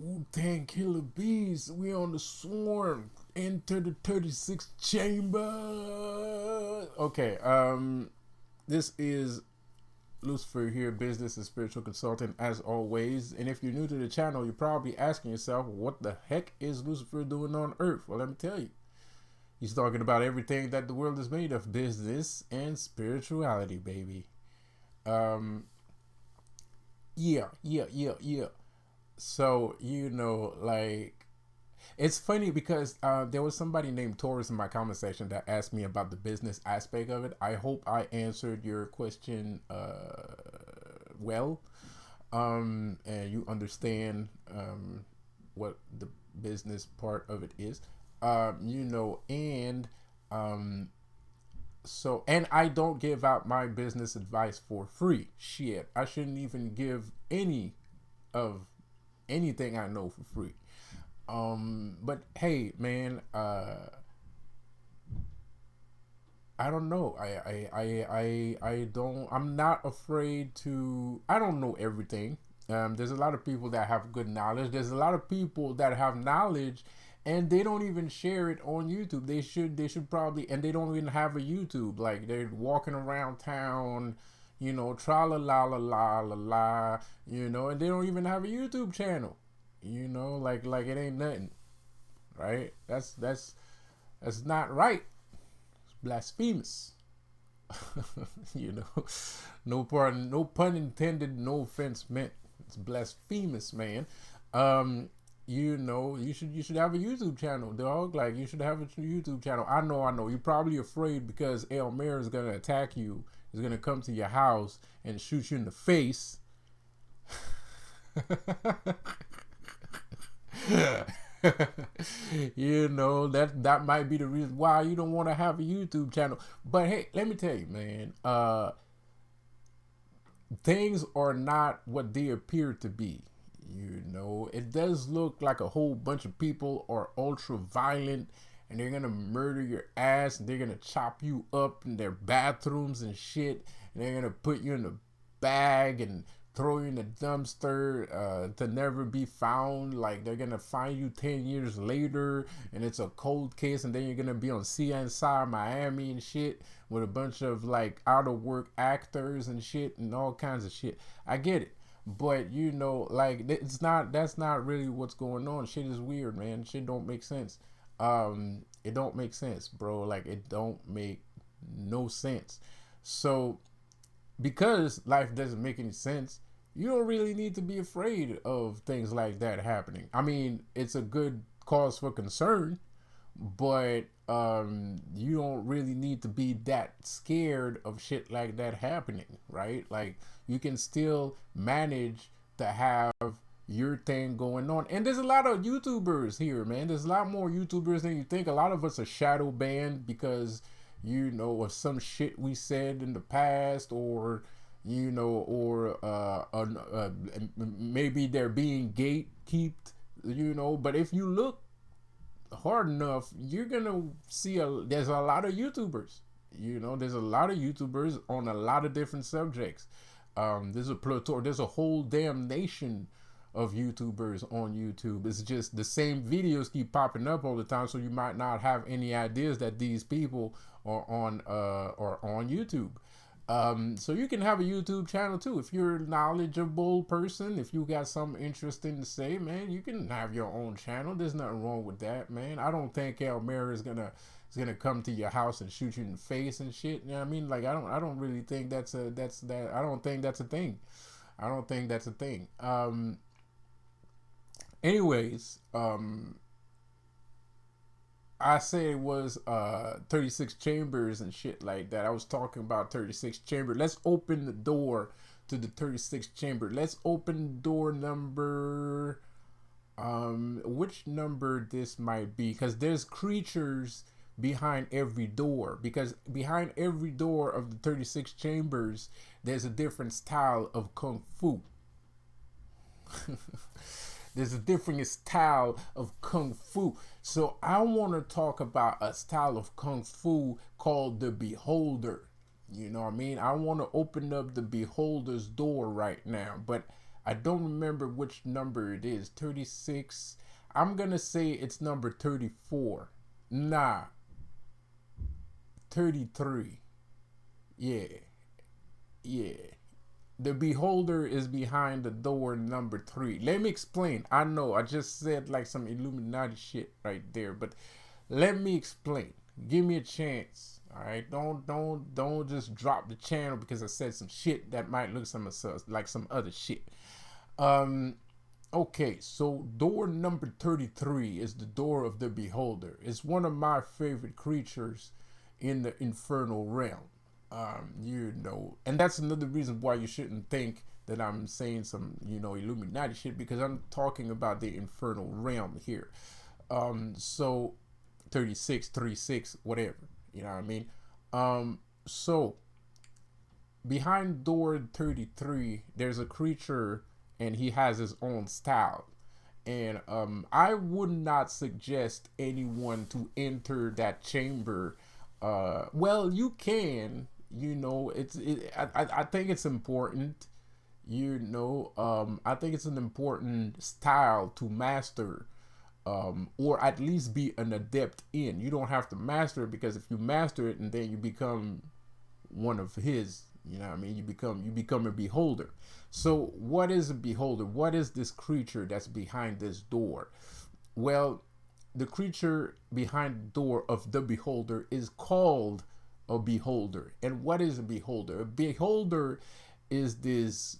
Wu-Tang Killer Bees, we on the swarm. Enter the 36th chamber. Okay, this is Lucifer here, business and spiritual consultant as always. And if you're new to the channel, you're probably asking yourself, what the heck is Lucifer doing on Earth? Well, let me tell you. He's talking about everything that the world is made of, business and spirituality, baby. Um, yeah. So, like, it's funny because there was somebody named Taurus in my comment section that asked me about the business aspect of it. I hope I answered your question well, and you understand what the business part of it is. And um, and I don't give out my business advice for free. Shit, I shouldn't even give any of anything I know for free. But hey, man, I don't know. I don't. I'm not afraid to. I don't know everything. There's a lot of people that have good knowledge. There's a lot of people that have knowledge, and they don't even share it on YouTube. They should. They should probably. And they don't even have a YouTube. Like they're walking around town, tra la la la la la la, and they don't even have a YouTube channel. Like it ain't nothing, right? That's not right. It's blasphemous. you know, no pun intended, no offense meant. It's blasphemous, man. You should have a YouTube channel, dog. Like you should have a YouTube channel. I know. You're probably afraid because El Mayor is gonna attack you. He's gonna come to your house and shoot you in the face. That might be the reason why you don't want to have a YouTube channel. But hey, let me tell you, man. Things are not what they appear to be. It does look like a whole bunch of people are ultra violent and they're gonna murder your ass and they're gonna chop you up in their bathrooms and shit, and they're gonna put you in a bag and throw you in the dumpster to never be found. Like they're gonna find you 10 years later and it's a cold case, and then you're gonna be on CSI Miami and shit with a bunch of like out of work actors and shit and all kinds of shit. I get it. But like that's not really what's going on. Shit is weird, man. Shit don't make sense. It don't make sense, bro. Like it don't make no sense. So because life doesn't make any sense, you don't really need to be afraid of things like that happening. I mean, it's a good cause for concern, but you don't really need to be that scared of shit like that happening, right? Like you can still manage to have your thing going on. And there's a lot of YouTubers here, man. There's a lot more YouTubers than you think. A lot of us are shadow banned because of some shit we said in the past, or maybe they're being gatekept, but if you look hard enough, you're gonna see there's a lot of YouTubers. There's a lot of YouTubers on a lot of different subjects. There's a whole damn nation of YouTubers on YouTube. It's just the same videos keep popping up all the time, so you might not have any ideas that these people are on YouTube. So you can have a YouTube channel too. If you're a knowledgeable person, if you got something interesting to say, man, you can have your own channel. There's nothing wrong with that, man. I don't think El Mayor is gonna come to your house and shoot you in the face and shit. You know what I mean? Like I don't really think that's that. I don't think that's a thing. I don't think that's a thing. Anyways, I say it was 36 chambers and shit like that. I was talking about 36 chamber. Let's open the door to the 36th chamber. Let's open door number which number this might be, because there's creatures behind every door, because behind every door of the 36 chambers there's a different style of kung fu. There's a different style of kung fu. So I want to talk about a style of kung fu called the Beholder. You know what I mean? I want to open up the Beholder's door right now, but I don't remember which number it is. 36. I'm gonna say it's number 34. Nah, 33. Yeah, yeah. The beholder is behind the door number 3. Let me explain. I know I just said like some Illuminati shit right there, but let me explain. Give me a chance. All right, don't just drop the channel because I said some shit that might look like some other shit. Um, okay, so door number 33 is the door of the beholder. It's one of my favorite creatures in the infernal realm. And that's another reason why you shouldn't think that I'm saying some, Illuminati shit, because I'm talking about the infernal realm here. So 36, 36, whatever, you know what I mean? So behind door 33, there's a creature and he has his own style. And I would not suggest anyone to enter that chamber. Well, you can, I think it's important, I think it's an important style to master, or at least be an adept in. You don't have to master it, because if you master it and then you become one of his, you know what I mean, you become a beholder. So what is a beholder? What is this creature that's behind this door? Well, the creature behind the door of the beholder is called a beholder. And what is a beholder? A beholder is this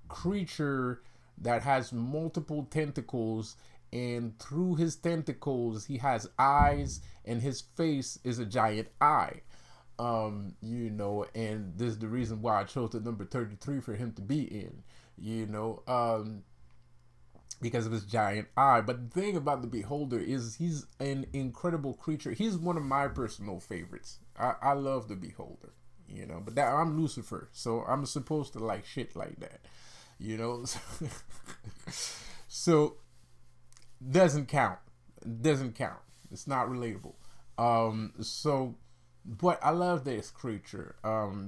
creature that has multiple tentacles, and through his tentacles he has eyes, and his face is a giant eye. And this is the reason why I chose the number 33 for him to be in, because of his giant eye. But the thing about the beholder is he's an incredible creature. He's one of my personal favorites. I love the beholder, but that I'm Lucifer, so I'm supposed to like shit like that, so doesn't count. It's not relatable. But I love this creature,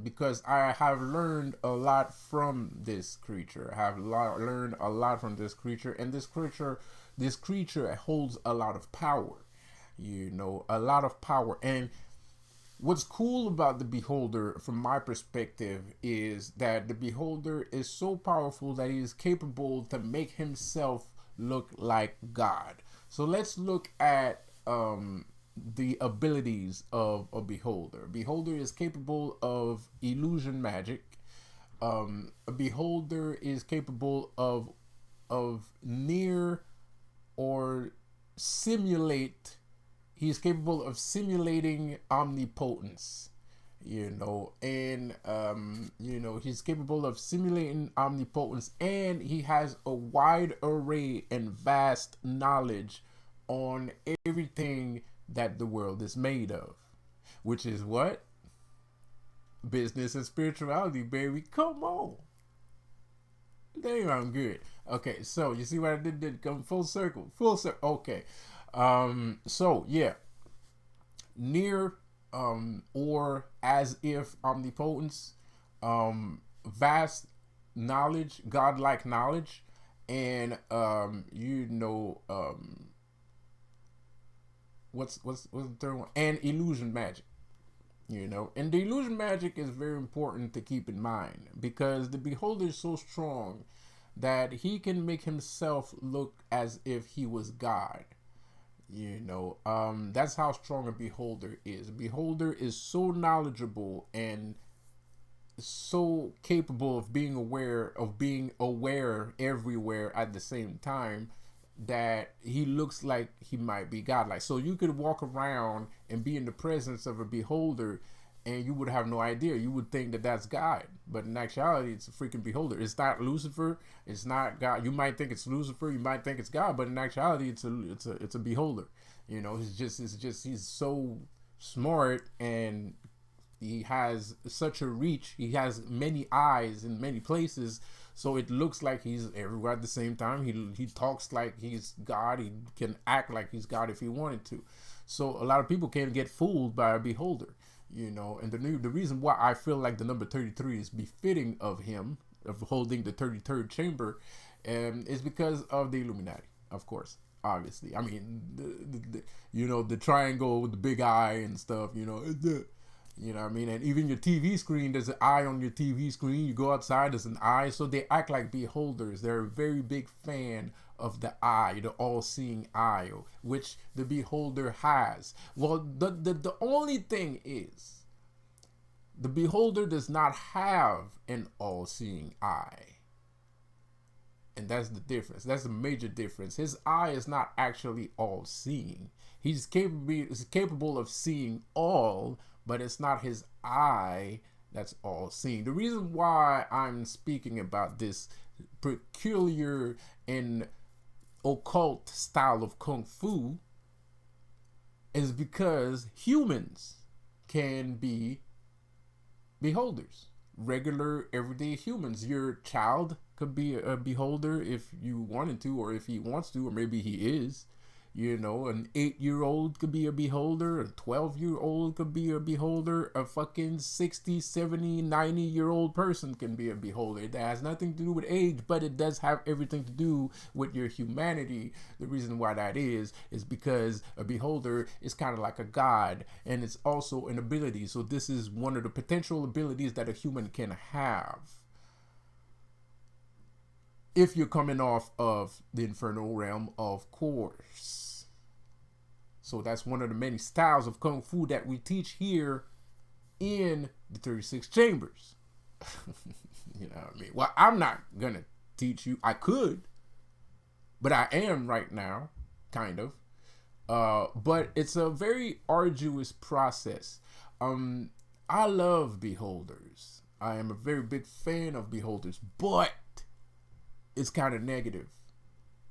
because I have learned a lot from this creature. I have learned a lot from this creature, and this creature holds a lot of power. A lot of power. And what's cool about the beholder, from my perspective, is that the beholder is so powerful that he is capable to make himself look like God. So let's look at the abilities of a beholder. A beholder is capable of illusion magic. A beholder is capable of near or simulate. He's capable of simulating omnipotence. He's capable of simulating omnipotence, and he has a wide array and vast knowledge on everything that the world is made of, which is what? Business and spirituality, baby. Come on. Damn, I'm good. Okay, so you see what I did come full circle. Okay. So yeah. Near or as if omnipotence, vast knowledge, godlike knowledge, and what's the third one? And illusion magic. And the illusion magic is very important to keep in mind, because the beholder is so strong that he can make himself look as if he was God. That's how strong a beholder is. A beholder is so knowledgeable and so capable of being aware everywhere at the same time, that he looks like he might be godlike. So you could walk around and be in the presence of a beholder, and you would have no idea. You would think that that's God, but in actuality, it's a freaking beholder. It's not Lucifer. It's not God. You might think it's Lucifer. You might think it's God, but in actuality, it's a beholder. He's so smart, and he has such a reach. He has many eyes in many places, so it looks like he's everywhere at the same time. He talks like he's God. He can act like he's God if he wanted to. So a lot of people can get fooled by a beholder. And the reason why I feel like the number 33 is befitting of him, of holding the 33rd chamber, It's because of the Illuminati, of course. Obviously, I mean, you know, the triangle with the big eye and stuff. You know what I mean? And even your TV screen, there's an eye on your TV screen. You go outside, there's an eye. So they act like beholders. They're a very big fan of the eye, the all-seeing eye, which the beholder has. Well, the only thing is, the beholder does not have an all-seeing eye. And that's the difference. That's the major difference. His eye is not actually all-seeing. He's capable of seeing all, but it's not his eye that's all-seeing. The reason why I'm speaking about this peculiar and occult style of Kung Fu is because humans can be beholders. Regular, everyday humans. Your child could be a beholder if you wanted to, or if he wants to, or maybe he is. You know, an 8-year-old could be a beholder, a 12-year-old could be a beholder, a fucking 60, 70, 90-year-old person can be a beholder. It has nothing to do with age, but it does have everything to do with your humanity. The reason why that is because a beholder is kind of like a god, and it's also an ability. So this is one of the potential abilities that a human can have, if you're coming off of the infernal realm, of course. So that's one of the many styles of Kung Fu that we teach here in the 36 Chambers. You know what I mean? Well, I'm not going to teach you. I could, but I am right now, kind of. But it's a very arduous process. I love beholders. I am a very big fan of beholders, but it's kind of negative.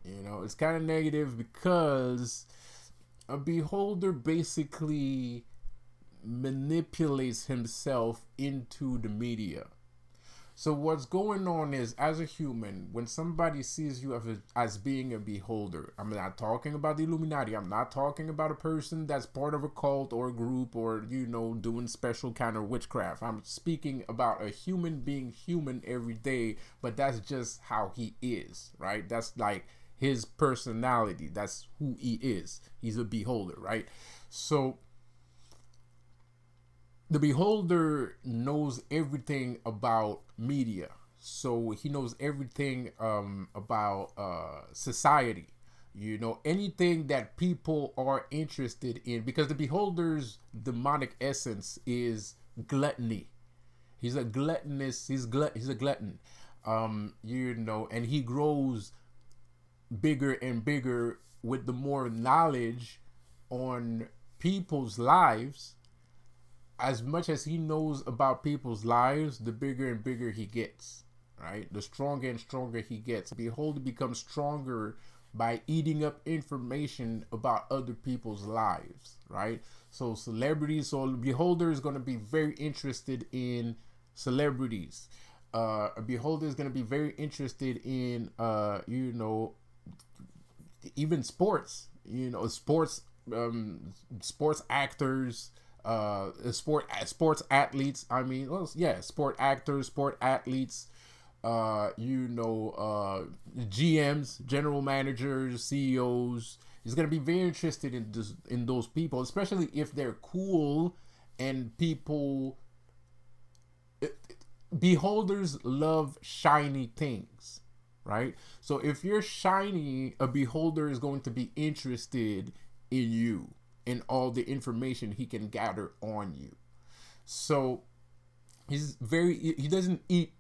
You know, it's kind of negative because a beholder basically manipulates himself into the media. So what's going on is, as a human, when somebody sees you as being a beholder, I'm not talking about the Illuminati. I'm not talking about a person that's part of a cult or a group or, you know, doing special kind of witchcraft. I'm speaking about a human being human every day, but that's just how he is, right? That's like his personality. That's who he is. He's a beholder, right? So the beholder knows everything about media. So he knows everything about society. You know, anything that people are interested in, because the beholder's demonic essence is gluttony. He's a gluttonous, he's a glutton. You know, and he grows bigger and bigger with the more knowledge on people's lives. As much as he knows about people's lives, the bigger and bigger he gets, right? The stronger and stronger he gets. Beholder becomes stronger by eating up information about other people's lives, right? So celebrities, so beholder is going to be very interested in celebrities. A beholder is going to be very interested in, you know, even sports, you know, sports actors, sports athletes. I mean, well, yeah, sport actors, sport athletes, you know, GMs, general managers, CEOs. He's gonna be very interested in those people, especially if they're cool and people. Beholders love shiny things, right? So if you're shiny, a beholder is going to be interested in you and all the information he can gather on you. So he doesn't eat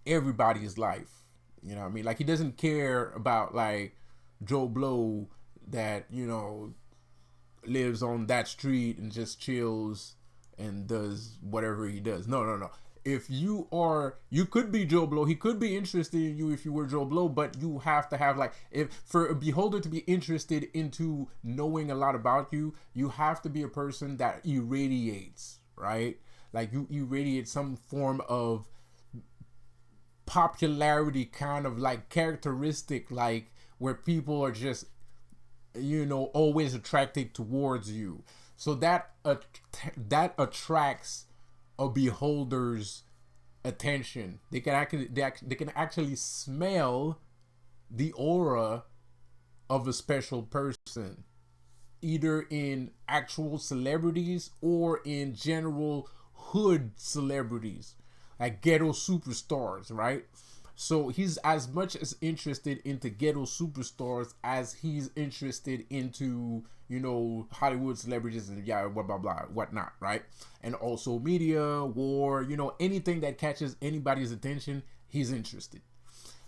everybody's life. You know what I mean? Like, he doesn't care about like Joe Blow that, you know, lives on that street and just chills and does whatever he does. No. If you could be Joe Blow. He could be interested in you if you were Joe Blow, but you have to have, like, if for a beholder to be interested into knowing a lot about you, you have to be a person that irradiates, right? Like, you irradiate some form of popularity, kind of like characteristic, like where people are just, you know, always attracted towards you. So that attracts a beholder's attention. They can actually smell the aura of a special person, either in actual celebrities or in general hood celebrities, like ghetto superstars, right? So he's as much as interested into ghetto superstars as he's interested into, Hollywood celebrities and yeah, blah blah blah, whatnot, right? And also media, war, anything that catches anybody's attention, he's interested.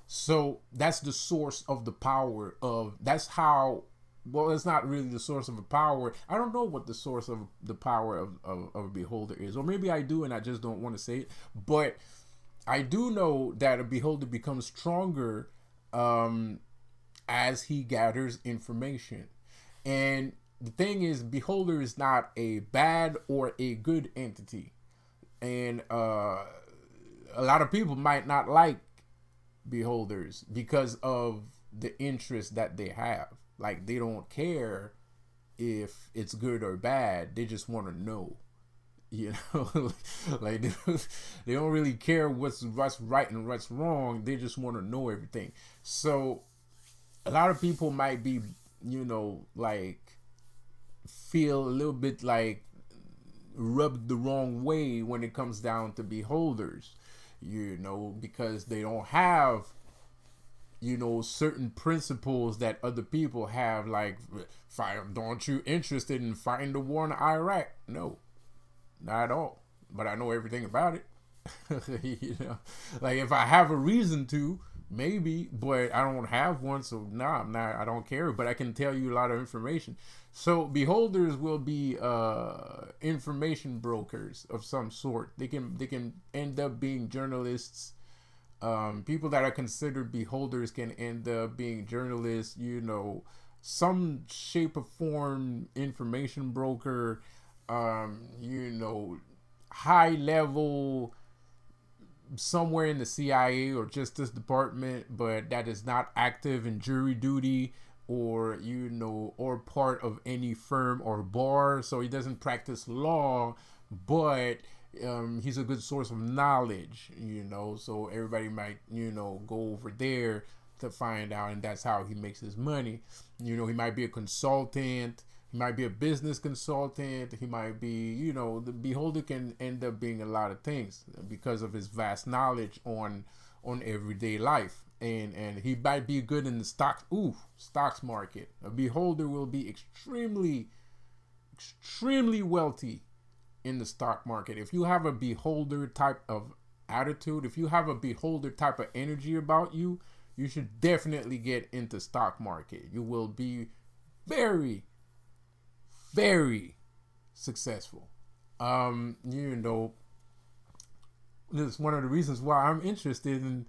So that's the source of the power of, that's how, well, it's not really the source of a power. I don't know what the source of the power of a beholder is. Or maybe I do and I just don't want to say it. But I do know that a beholder becomes stronger as he gathers information. And the thing is, beholder is not a bad or a good entity. And a lot of people might not like beholders because of the interest that they have. Like, they don't care if it's good or bad. They just want to know. Like they don't really care what's right and what's wrong. They just want to know everything. So a lot of people might be, like, feel a little bit like rubbed the wrong way when it comes down to beholders, because they don't have, certain principles that other people have, like, don't you interested in fighting the war in Iraq? No, not at all. But I know everything about it. Like, if I have a reason to, maybe, but I don't have one, so I'm not, I don't care. But I can tell you a lot of information. So beholders will be information brokers of some sort. They can end up being journalists. People that are considered beholders can end up being journalists, some shape or form information broker, high level somewhere in the CIA or Justice Department, but that is not active in jury duty, or or part of any firm or bar. So he doesn't practice law, but he's a good source of knowledge, so everybody might, go over there to find out, and that's how he makes his money. He might be a consultant, he might be a business consultant, he might be, the beholder can end up being a lot of things because of his vast knowledge on everyday life. And he might be good in the stocks market. A beholder will be extremely wealthy in the stock market. If you have a beholder type of attitude, if you have a beholder type of energy about you, you should definitely get into stock market. You will be very, very successful. This is one of the reasons why I'm interested in.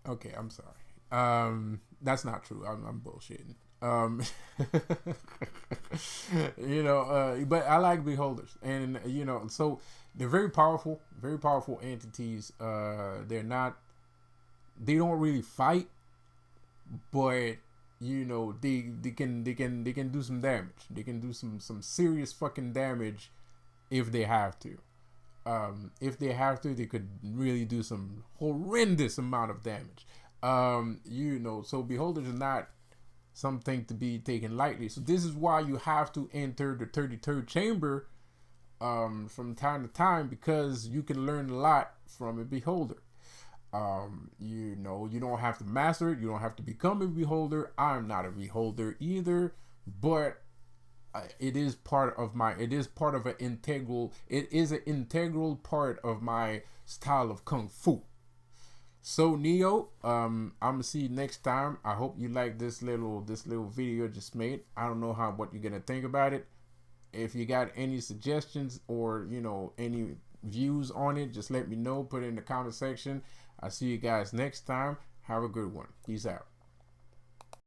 Okay, I'm sorry. That's not true. I'm bullshitting. But I like beholders, and so they're very powerful entities. They don't really fight, but they can do some damage. They can do some serious fucking damage if they have to. If they have to, they could really do some horrendous amount of damage. So beholders are not something to be taken lightly. So this is why you have to enter the 33rd chamber from time to time, because you can learn a lot from a beholder. You don't have to master it. You don't have to become a beholder. I'm not a beholder either, but it is an integral part of my style of kung fu. So Neo, I'm gonna see you next time. I hope you like this little video I just made. I don't know what you're gonna think about it. If you got any suggestions or any views on it, just let me know. Put it in the comment section. I'll see you guys next time. Have a good one. Peace out.